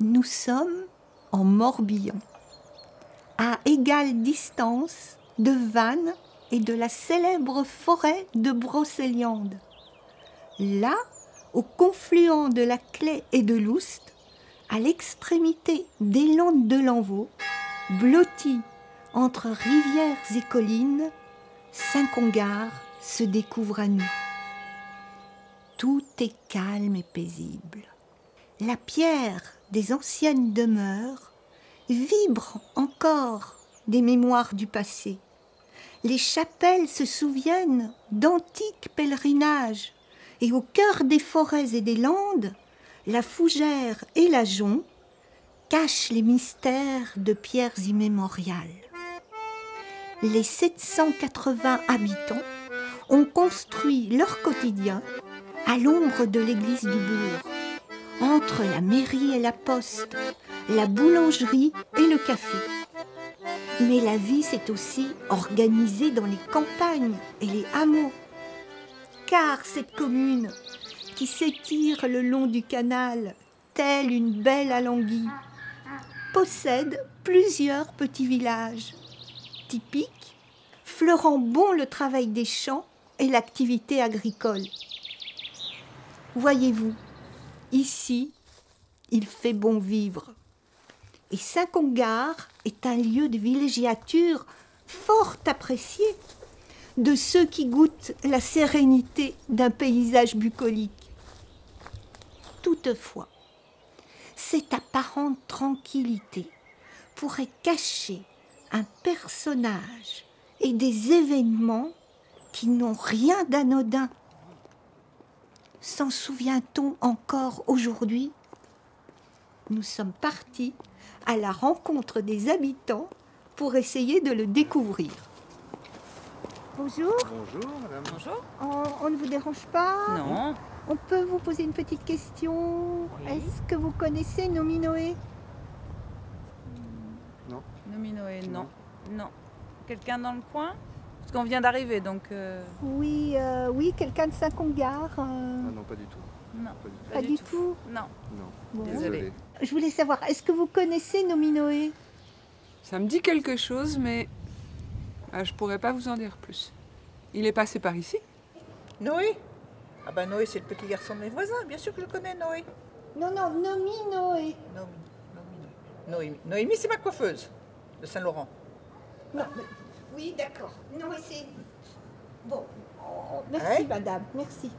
Nous sommes en Morbihan, à égale distance de Vannes et de la célèbre forêt de Brocéliande. Là, au confluent de la Claye et de l'Oust, à l'extrémité des Landes de Lanvaux, blotties entre rivières et collines, Saint-Congar se découvre à nous. Tout est calme et paisible. La pierre des anciennes demeures vibre encore des mémoires du passé. Les chapelles se souviennent d'antiques pèlerinages et au cœur des forêts et des landes, la fougère et la jonc cachent les mystères de pierres immémoriales. Les 780 habitants ont construit leur quotidien à l'ombre de l'église du bourg, entre la mairie et la poste, la boulangerie et le café. Mais la vie s'est aussi organisée dans les campagnes et les hameaux. Car cette commune, qui s'étire le long du canal, telle une belle alanguille, possède plusieurs petits villages typiques, fleurant bon le travail des champs et l'activité agricole. Voyez-vous, ici, il fait bon vivre. Et Saint-Congar est un lieu de villégiature fort apprécié de ceux qui goûtent la sérénité d'un paysage bucolique. Toutefois, cette apparente tranquillité pourrait cacher un personnage et des événements qui n'ont rien d'anodin. S'en souvient-on encore aujourd'hui ? Nous sommes partis à la rencontre des habitants pour essayer de le découvrir. Bonjour. Bonjour, madame. Bonjour. On ne vous dérange pas ? Non. On peut vous poser une petite question ? Oui. Est-ce que vous connaissez Nominoé ? Non. Nominoé, non. Non. Quelqu'un dans le coin? Parce qu'on vient d'arriver, donc... Oui, quelqu'un de Saint-Congar. Ah non, pas du tout. Non. Pas du tout. Pas du tout. Non. Non. Bon. Désolée. Je voulais savoir, est-ce que vous connaissez Nominoé ? Ça me dit quelque chose, mais je pourrais pas vous en dire plus. Il est passé par ici? Noé? Ah bah Noé, c'est le petit garçon de mes voisins, bien sûr que je connais Noé. Non, Nominoé. Noémie, c'est ma coiffeuse de Saint-Laurent. Non, oui, d'accord. Noé, c'est... Bon, merci Ouais. madame, merci.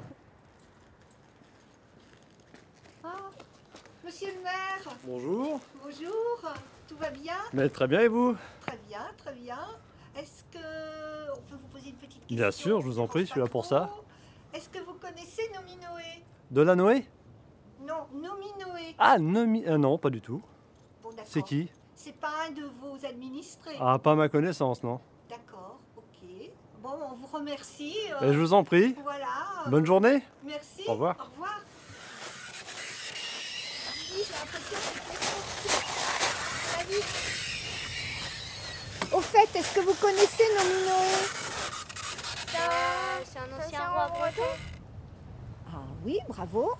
Ah, monsieur le maire, Bonjour. bonjour, tout va bien ? Mais très bien et vous? Très bien, très bien. Est-ce que on peut vous poser une petite question ? Bien sûr, je vous en prie, je suis là pour ça. Est-ce que vous connaissez Nominoé ? De la Noé? Non, Nominoé. Ah, non, pas du tout. Bon, d'accord. C'est qui? C'est pas un de vos administrés. Ah, pas à ma connaissance, non. D'accord, ok. Bon, on vous remercie. Et je vous en prie. Voilà. Bonne journée. Merci. Au revoir. Au revoir. Oui, j'ai l'impression que c'est très compliqué. Salut. Au fait, est-ce que vous connaissez Nominoé ? C'est un ancien roi breton. Ah oui, bravo.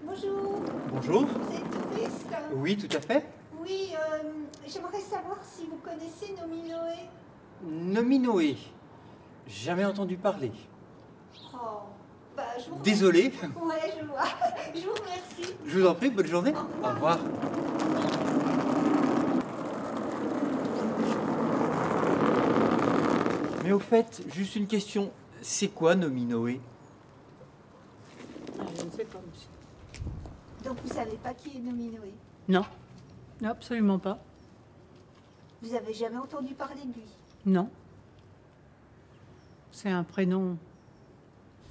Bonjour, Bonjour. vous êtes touriste ? Oui, tout à fait. Oui, j'aimerais savoir si vous connaissez Nominoé. Nominoé. Jamais entendu parler. Oh, bah, je vous Désolé. Ouais, je vois. Je vous remercie. Je vous en prie, bonne journée. Au revoir. Mais au fait, juste une question. C'est quoi Nominoé? Je ne sais pas, monsieur. Donc vous savez pas qui est Nominoé? Non, absolument pas. Vous avez jamais entendu parler de lui? Non. C'est un prénom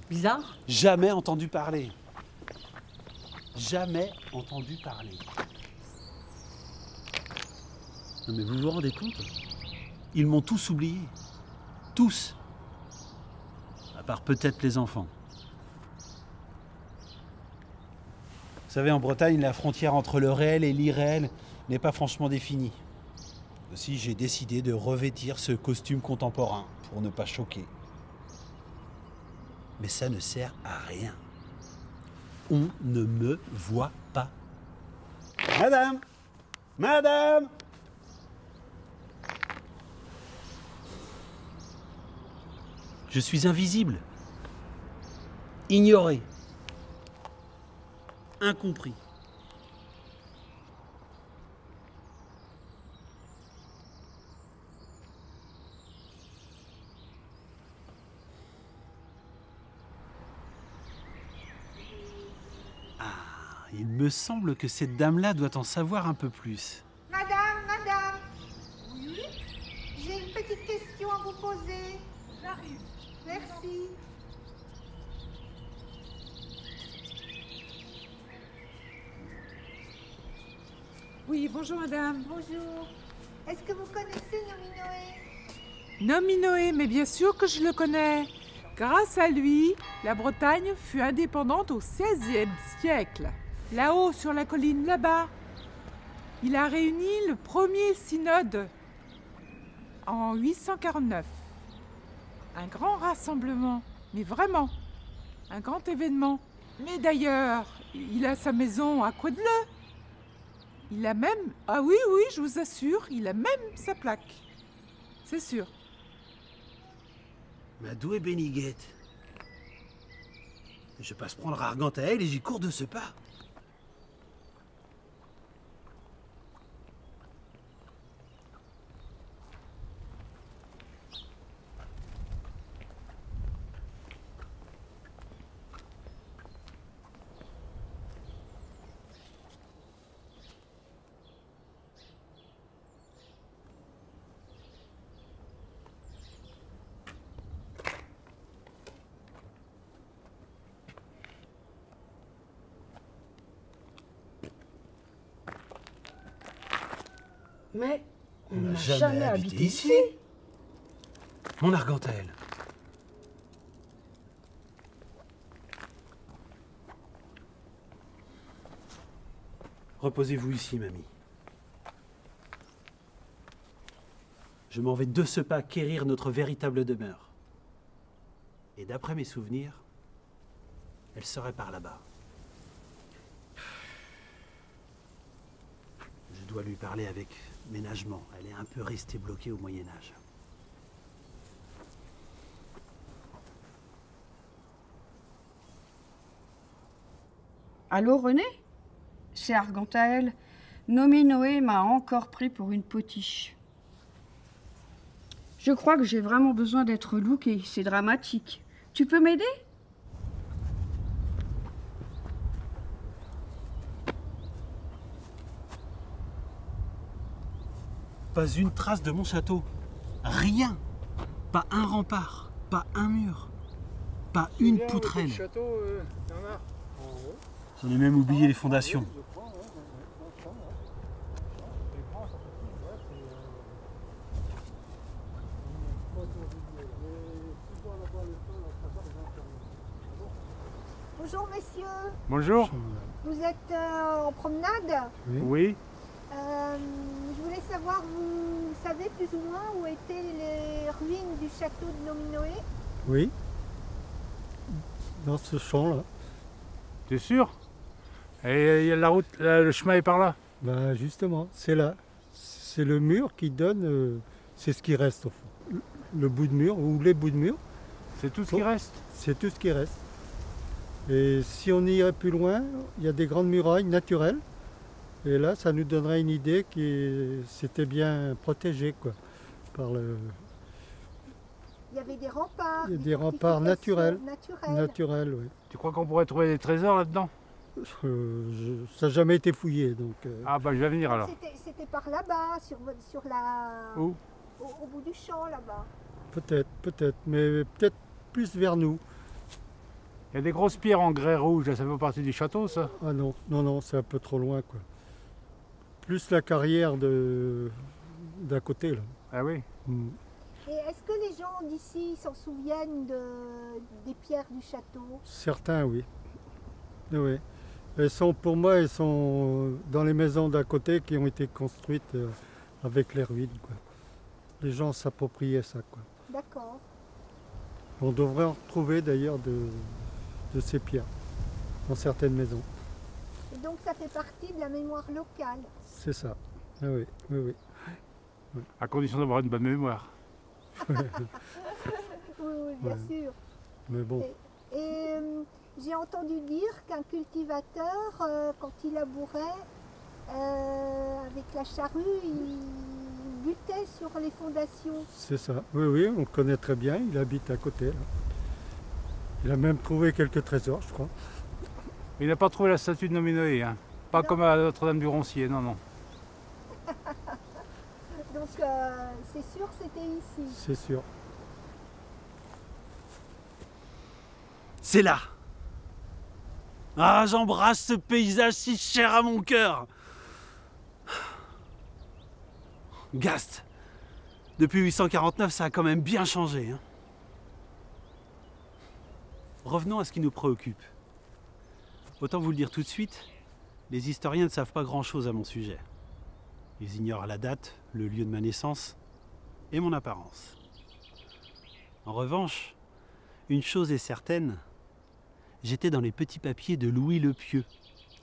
bizarre. Jamais entendu parler. Jamais entendu parler. Non mais vous vous rendez compte? Ils m'ont tous oublié. Tous. À part peut-être les enfants. Vous savez, en Bretagne, la frontière entre le réel et l'irréel n'est pas franchement définie. Aussi, j'ai décidé de revêtir ce costume contemporain pour ne pas choquer. Mais ça ne sert à rien. On ne me voit pas. Madame! Madame! Je suis invisible. Ignoré. Incompris. Ah, il me semble que cette dame-là doit en savoir un peu plus. Madame. Oui. J'ai une petite question à vous poser. J'arrive. Merci. Oui, bonjour madame. Bonjour. Est-ce que vous connaissez Nomi Noé? Nomi Noé, mais bien sûr que je le connais. Grâce à lui, la Bretagne fut indépendante au XVIe siècle. Là-haut, sur la colline, là-bas. Il a réuni le premier synode en 849. Un grand rassemblement, mais vraiment, un grand événement. Mais d'ailleurs, il a sa maison à Coudelet. Il a même... Ah oui, je vous assure, il a même sa plaque. C'est sûr. Madou et Béniguette. Je passe prendre Argentaël et j'y cours de ce pas. Mais on n'a n'a jamais jamais habité habité ici. ici. Mon Argentaël. Reposez-vous ici, mamie. Je m'en vais de ce pas quérir notre véritable demeure. Et d'après mes souvenirs, elle serait par là-bas. Je dois lui parler avec ménagement. Elle est un peu restée bloquée au Moyen-Âge. Allô René? C'est Argentaël. Nomi Noé m'a encore pris pour une potiche. Je crois que j'ai vraiment besoin d'être lookée. C'est dramatique. Tu peux m'aider? Pas une trace de mon château. Rien. Pas un rempart. Pas un mur. Pas une poutrelle. J'en ai même oublié les fondations. Bonjour messieurs. Bonjour. Vous êtes en promenade? Oui. Je voulais savoir, vous savez plus ou moins où étaient les ruines du château de Nomi Noé? Oui. Dans ce champ-là. T'es sûr? Et la route, le chemin est par là. Ben justement, c'est là. C'est le mur qui donne. C'est ce qui reste au fond. Le bout de mur ou les bouts de mur. C'est tout ce qui reste? C'est tout ce qui reste. Et si on irait plus loin, il y a des grandes murailles naturelles. Et là, ça nous donnerait une idée que c'était bien protégé, quoi, par le... Il y avait des remparts. Il y a des remparts naturels. Naturels, oui. Tu crois qu'on pourrait trouver des trésors là-dedans? Ça n'a jamais été fouillé, donc... Ah bah je vais venir alors. C'était par là-bas, sur la... Où? Au bout du champ, là-bas. Peut-être, mais peut-être plus vers nous. Il y a des grosses pierres en grès rouge, là, ça fait partie du château, ça? Ah non, c'est un peu trop loin, quoi. Plus la carrière d'à côté, là. Ah oui? Et est-ce que les gens d'ici s'en souviennent des pierres du château? Certains, oui. Oui. Pour moi, elles sont dans les maisons d'à côté qui ont été construites avec les ruines, quoi. Les gens s'appropriaient ça, quoi. D'accord. On devrait en retrouver d'ailleurs de ces pierres dans certaines maisons. Et donc ça fait partie de la mémoire locale. C'est ça. Ah oui, oui, oui. Oui. À condition d'avoir une bonne mémoire. Oui, oui, bien sûr. Mais bon. Et j'ai entendu dire qu'un cultivateur, quand il labourait avec la charrue, il butait sur les fondations. C'est ça. Oui, oui, on le connaît très bien. Il habite à côté, là. Il a même trouvé quelques trésors, je crois. Il n'a pas trouvé la statue de Nominoé, hein. Pas Non. comme à Notre-Dame-du-Roncier, non, non. Donc c'est sûr c'était ici. C'est sûr. C'est là. Ah, j'embrasse ce paysage si cher à mon cœur. Gast, depuis 849, ça a quand même bien changé, hein. Revenons à ce qui nous préoccupe. Autant vous le dire tout de suite, les historiens ne savent pas grand-chose à mon sujet. Ils ignorent la date, le lieu de ma naissance et mon apparence. En revanche, une chose est certaine, j'étais dans les petits papiers de Louis le Pieux,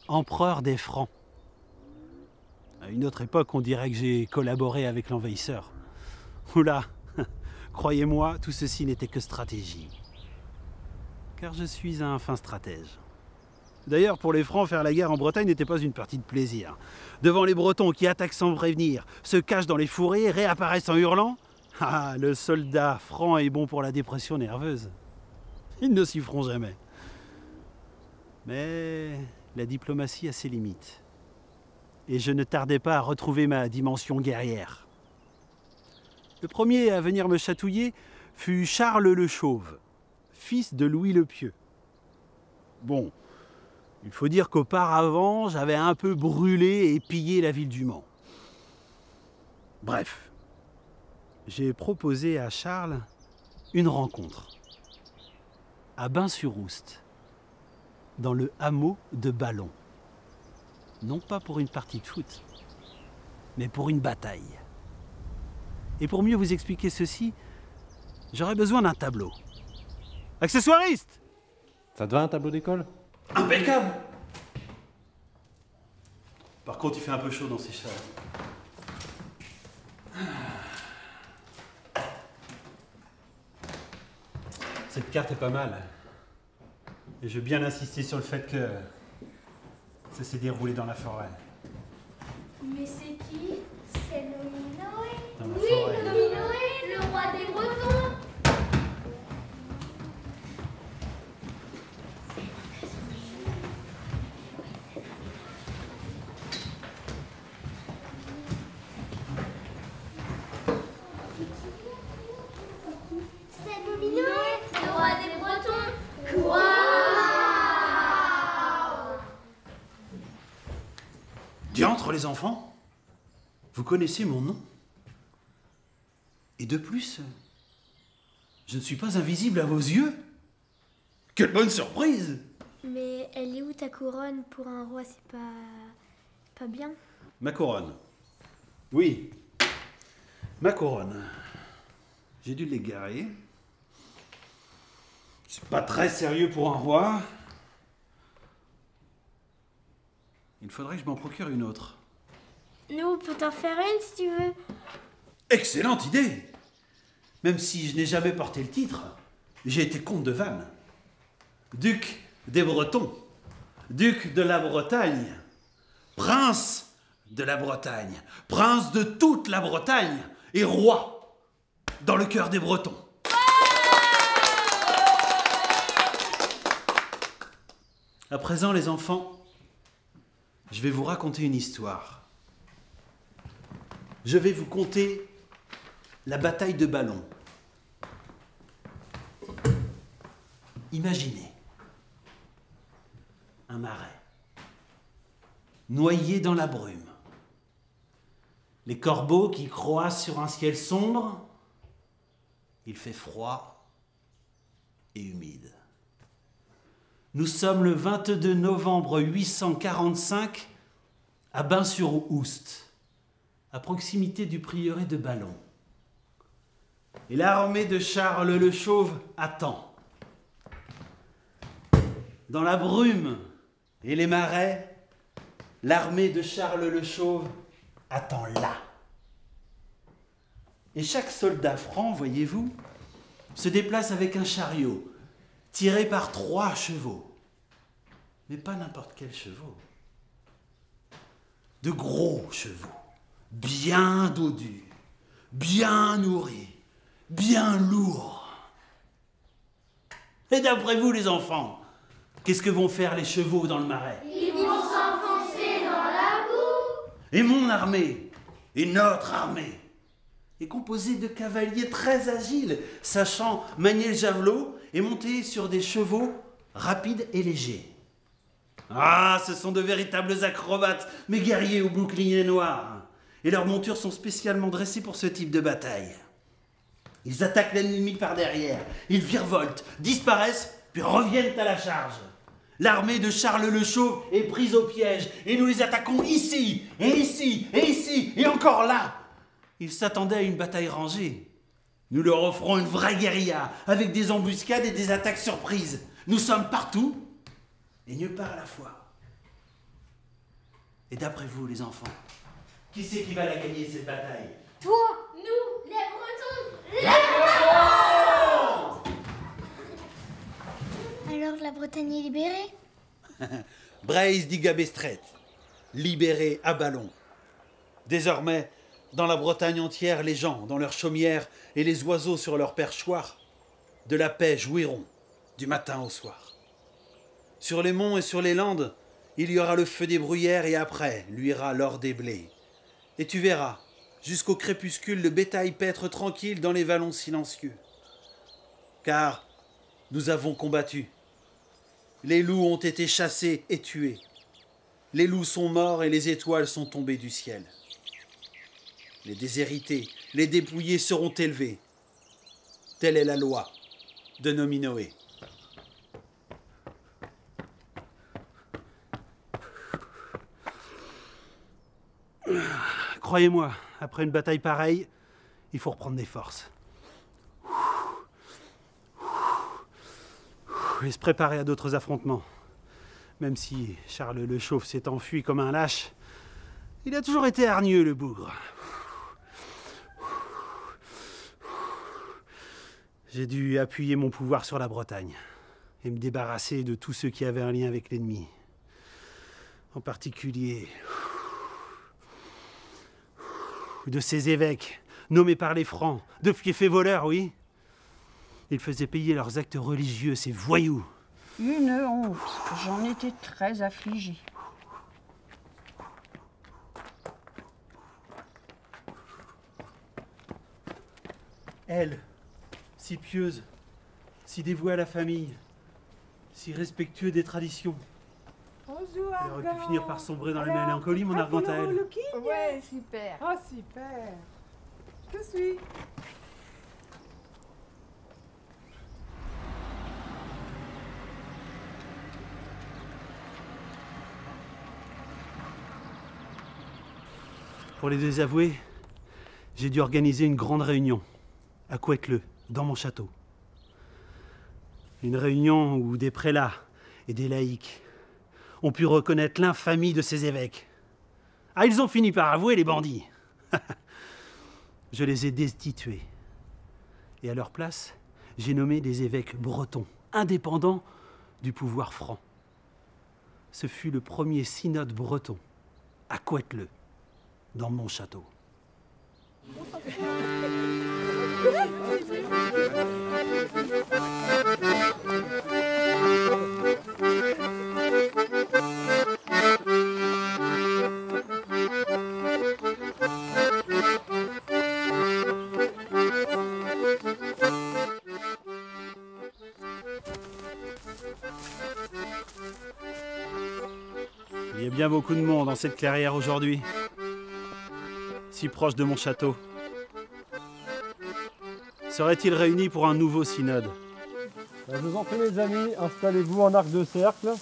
empereur des Francs. À une autre époque, on dirait que j'ai collaboré avec l'envahisseur. Oula, croyez-moi, tout ceci n'était que stratégie. Car je suis un fin stratège. D'ailleurs, pour les Francs, faire la guerre en Bretagne n'était pas une partie de plaisir. Devant les Bretons qui attaquent sans prévenir, se cachent dans les fourrés, réapparaissent en hurlant, ah, le soldat franc est bon pour la dépression nerveuse. Ils ne s'y feront jamais. Mais la diplomatie a ses limites. Et je ne tardais pas à retrouver ma dimension guerrière. Le premier à venir me chatouiller fut Charles le Chauve, fils de Louis le Pieux. Bon, il faut dire qu'auparavant, j'avais un peu brûlé et pillé la ville du Mans. Bref, j'ai proposé à Charles une rencontre à Bain-sur-Oust, dans le hameau de Ballon. Non pas pour une partie de foot, mais pour une bataille. Et pour mieux vous expliquer ceci, j'aurais besoin d'un tableau. Accessoiriste! Ça te va un tableau d'école? Impeccable! Par contre, il fait un peu chaud dans ces chats. Cette carte est pas mal. Et je veux bien insister sur le fait que ça s'est déroulé dans la forêt. Mais c'est qui? C'est Nominoé. Dans la Oui, forêt. Nominoé, le roi des Bretons. C'est Nominoé, le roi des Bretons. Quoi? Diantre, les enfants, vous connaissez mon nom. Et de plus, je ne suis pas invisible à vos yeux. Quelle bonne surprise! Mais elle est où ta couronne? Pour un roi, c'est pas bien. Ma couronne. Oui, ma couronne. J'ai dû l'égarer. C'est pas très sérieux pour un roi. Il faudrait que je m'en procure une autre. Nous, on peut t'en faire une si tu veux. Excellente idée! Même si je n'ai jamais porté le titre, j'ai été comte de Vannes, duc des Bretons, duc de la Bretagne, prince de la Bretagne, prince de toute la Bretagne et roi dans le cœur des Bretons. À présent, les enfants, je vais vous raconter une histoire. Je vais vous conter la bataille de Ballon. Imaginez un marais, noyé dans la brume, les corbeaux qui croissent sur un ciel sombre, il fait froid et humide. Nous sommes le 22 novembre 845 à Bain-sur-Oust, à proximité du prieuré de Ballon. Et l'armée de Charles le Chauve attend. Dans la brume et les marais, l'armée de Charles le Chauve attend là. Et chaque soldat franc, voyez-vous, se déplace avec un chariot, tiré par 3 chevaux. Mais pas n'importe quels chevaux. De gros chevaux, bien dodus, bien nourris, bien lourds. Et d'après vous, les enfants, qu'est-ce que vont faire les chevaux dans le marais? Ils vont s'enfoncer dans la boue. Et mon armée, et notre armée, est composée de cavaliers très agiles, sachant manier le javelot et monter sur des chevaux rapides et légers. Ah, ce sont de véritables acrobates, mes guerriers au bouclier noir. Et leurs montures sont spécialement dressées pour ce type de bataille. Ils attaquent l'ennemi par derrière, ils virevoltent, disparaissent, puis reviennent à la charge. L'armée de Charles le Chauve est prise au piège, et nous les attaquons ici, et ici, et ici, et encore là. Ils s'attendaient à une bataille rangée. Nous leur offrons une vraie guérilla, avec des embuscades et des attaques surprises. Nous sommes partout, et nulle part à la fois. Et d'après vous, les enfants, qui c'est qui va la gagner, cette bataille? Toi, nous, les Bretons. Les Bretons! Alors la Bretagne est libérée? Braise d'Igabestret, libéré à Ballon. Désormais, dans la Bretagne entière, les gens, dans leurs chaumières et les oiseaux sur leurs perchoirs, de la paix jouiront, du matin au soir. Sur les monts et sur les landes, il y aura le feu des bruyères et après luira l'or des blés. Et tu verras, jusqu'au crépuscule, le bétail paître tranquille dans les vallons silencieux. Car nous avons combattu. Les loups ont été chassés et tués. Les loups sont morts et les étoiles sont tombées du ciel. Les déshérités, les dépouillés seront élevés. Telle est la loi de Nominoé. Croyez-moi, après une bataille pareille, il faut reprendre des forces. Et se préparer à d'autres affrontements. Même si Charles le Chauve s'est enfui comme un lâche, il a toujours été hargneux, le bougre. J'ai dû appuyer mon pouvoir sur la Bretagne et me débarrasser de tous ceux qui avaient un lien avec l'ennemi. En particulier de ces évêques nommés par les Francs, de fiefs voleurs, oui. Ils faisaient payer leurs actes religieux, ces voyous. Une honte. J'en étais très affligée. Elle, si pieuse, si dévouée à la famille, si respectueux des traditions. Bonjour, Elle aurait pu finir par sombrer dans la mélancolie, mon Argentaël. Ouais, super. Oh, super. Je suis. Pour les désavouer, j'ai dû organiser une grande réunion à Couëcleux, dans mon château. Une réunion où des prélats et des laïcs ont pu reconnaître l'infamie de ces évêques. Ah, ils ont fini par avouer, les bandits. Je les ai destitués. Et à leur place, j'ai nommé des évêques bretons, indépendants du pouvoir franc. Ce fut le premier synode breton, à Couëcleux, dans mon château. Il y a bien beaucoup de monde dans cette clairière aujourd'hui, si proche de mon château. Seraient-ils réunis pour un nouveau synode? Je vous en prie les amis, installez-vous en arc de cercle.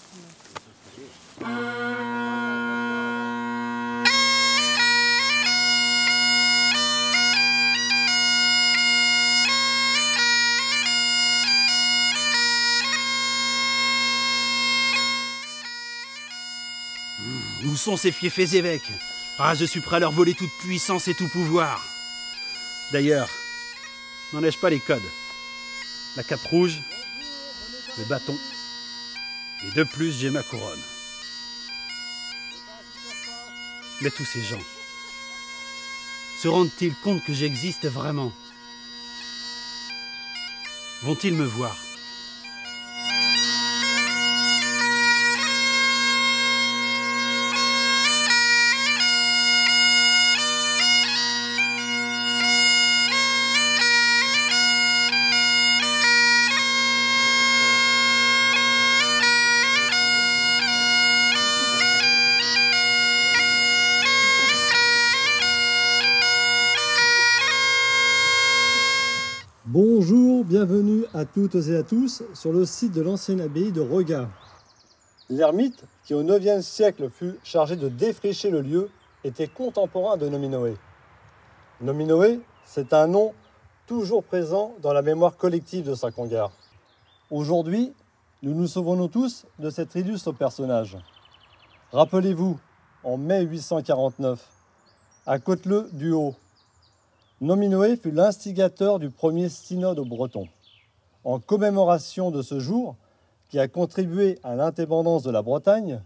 Où sont ces fiefés évêques? Ah, je suis prêt à leur voler toute puissance et tout pouvoir. D'ailleurs, n'en ai-je pas les codes? La cape rouge, le bâton, et de plus j'ai ma couronne. Mais tous ces gens, se rendent-ils compte que j'existe vraiment? Vont-ils me voir? Bonjour, bienvenue à toutes et à tous sur le site de l'ancienne abbaye de Regat. L'ermite, qui au IXe siècle fut chargé de défricher le lieu, était contemporain de Nominoé. Nominoé, c'est un nom toujours présent dans la mémoire collective de Saint-Congar. Aujourd'hui, nous nous souvenons tous de cet illustre personnage. Rappelez-vous, en mai 849, à Côteleu-du-Haut, Nominoé fut l'instigateur du premier synode breton. En commémoration de ce jour, qui a contribué à l'indépendance de la Bretagne,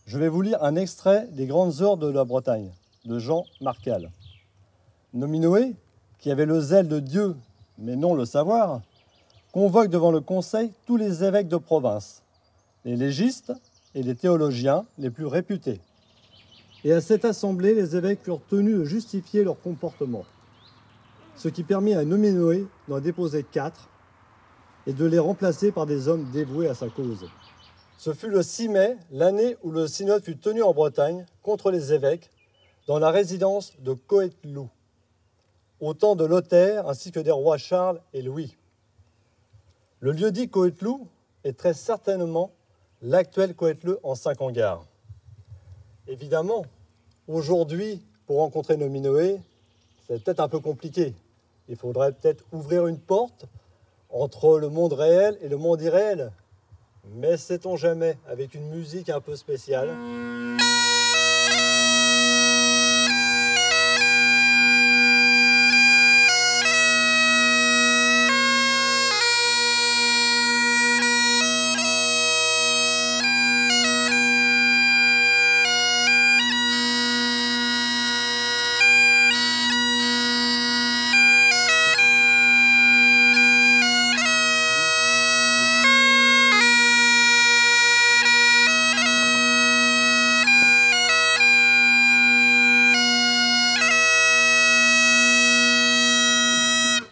je vais vous lire un extrait des Grandes Heures de la Bretagne, de Jean Marcal. Nominoé, qui avait le zèle de Dieu, mais non le savoir, convoque devant le conseil tous les évêques de province, les légistes et les théologiens les plus réputés. Et à cette assemblée, les évêques furent tenus de justifier leur comportement, ce qui permit à Nominoé d'en déposer 4 et de les remplacer par des hommes dévoués à sa cause. Ce fut le 6 mai, l'année où le synode fut tenu en Bretagne contre les évêques, dans la résidence de Coëtloux, au temps de Lothaire ainsi que des rois Charles et Louis. Le lieu-dit Coëtloux est très certainement l'actuel Coëtleu en Saint-Congar. Évidemment, aujourd'hui, pour rencontrer Nominoé, c'est peut-être un peu compliqué. Il faudrait peut-être ouvrir une porte entre le monde réel et le monde irréel. Mais sait-on jamais, avec une musique un peu spéciale.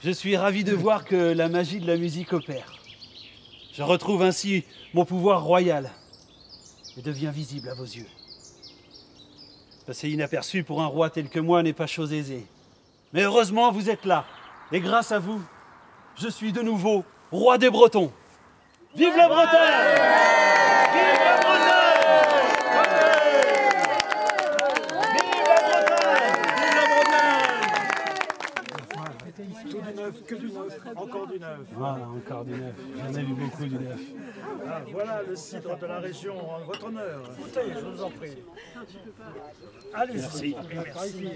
Je suis ravi de voir que la magie de la musique opère. Je retrouve ainsi mon pouvoir royal et deviens visible à vos yeux. Passer inaperçu pour un roi tel que moi n'est pas chose aisée. Mais heureusement, vous êtes là. Et grâce à vous, je suis de nouveau roi des Bretons. Vive la Bretagne! Vive la Bretagne! Tout du neuf, que du neuf, encore du neuf. Voilà, encore du neuf. J'en ai vu beaucoup du neuf. Ah, voilà le cidre de la région en votre honneur. Écoutez, je vous en prie. Allez, merci. Merci.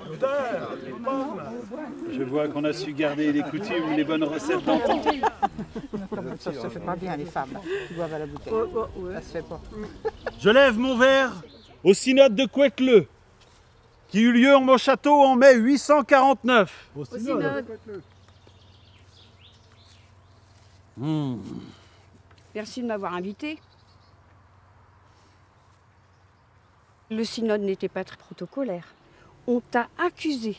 L'odeur, les pommes. Je vois qu'on a su garder les coutumes, les bonnes recettes d'antan. Ça se fait pas bien, les femmes qui boivent à la bouteille. Ça se fait pas. Je lève mon verre au synode de Coëtleu, qui eut lieu en mon château en mai 849. Au synode. Merci de m'avoir invité. Le synode n'était pas très protocolaire. On t'a accusé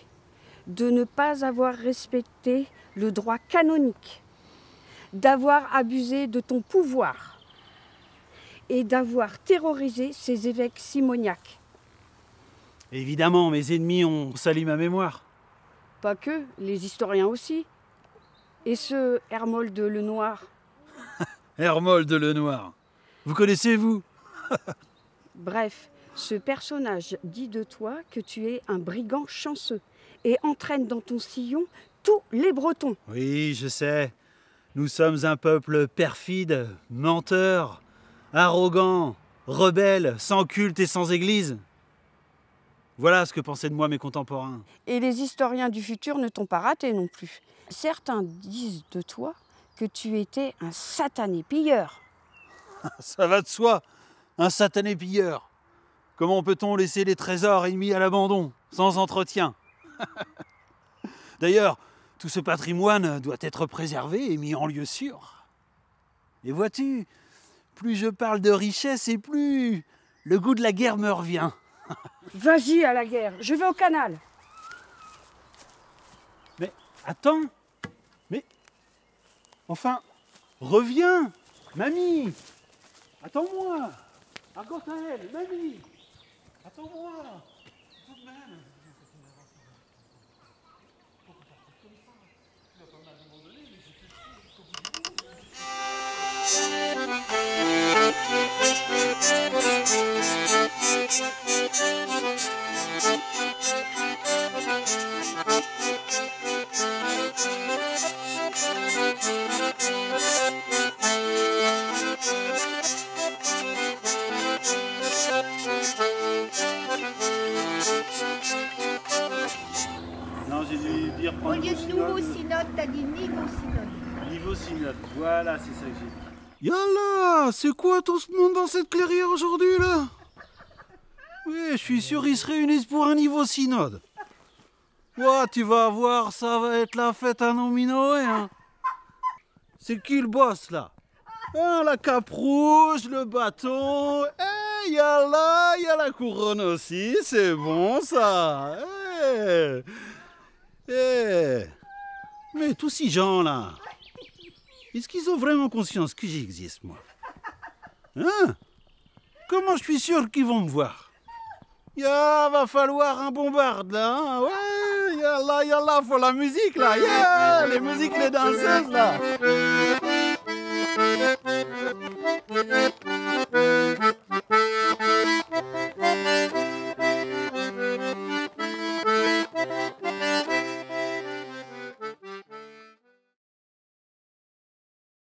de ne pas avoir respecté le droit canonique, d'avoir abusé de ton pouvoir et d'avoir terrorisé ces évêques simoniaques. Évidemment, mes ennemis ont sali ma mémoire. Pas que, les historiens aussi. Et ce Hermold le Noir? Hermold le Noir. Vous connaissez-vous? Bref, ce personnage dit de toi que tu es un brigand chanceux et entraîne dans ton sillon tous les Bretons. Oui, je sais. Nous sommes un peuple perfide, menteur, arrogant, rebelle, sans culte et sans église. Voilà ce que pensaient de moi mes contemporains. Et les historiens du futur ne t'ont pas raté non plus. Certains disent de toi que tu étais un satané pilleur. Ça va de soi, un satané pilleur. Comment peut-on laisser les trésors mis à l'abandon, sans entretien? D'ailleurs, tout ce patrimoine doit être préservé et mis en lieu sûr. Et vois-tu, plus je parle de richesse et plus le goût de la guerre me revient. Vas-y à la guerre, je vais au canal. Mais attends, mais enfin, reviens, mamie, attends-moi, Argentaël, mamie, attends-moi, tout de même. Non, j'ai dû dire Au lieu de nouveau synode, t'as dit niveau synode. Niveau synode, voilà, c'est ça que j'ai dit. Yallah, c'est quoi tout ce monde dans cette clairière aujourd'hui, là? Oui, je suis sûr ils se réunissent pour un niveau synode. Ouais, tu vas voir, ça va être la fête à Nominoé, hein. C'est qui le boss, là? Ah, la cape rouge, le bâton. Eh, yallah, il y a la couronne aussi, c'est bon, ça. Mais tous ces gens-là, est-ce qu'ils ont vraiment conscience que j'existe, moi? Hein? Comment je suis sûr qu'ils vont me voir? Va falloir un bombarde, là, hein? Ouais, yallah, faut la musique, là. Les musiques, les danseuses, là.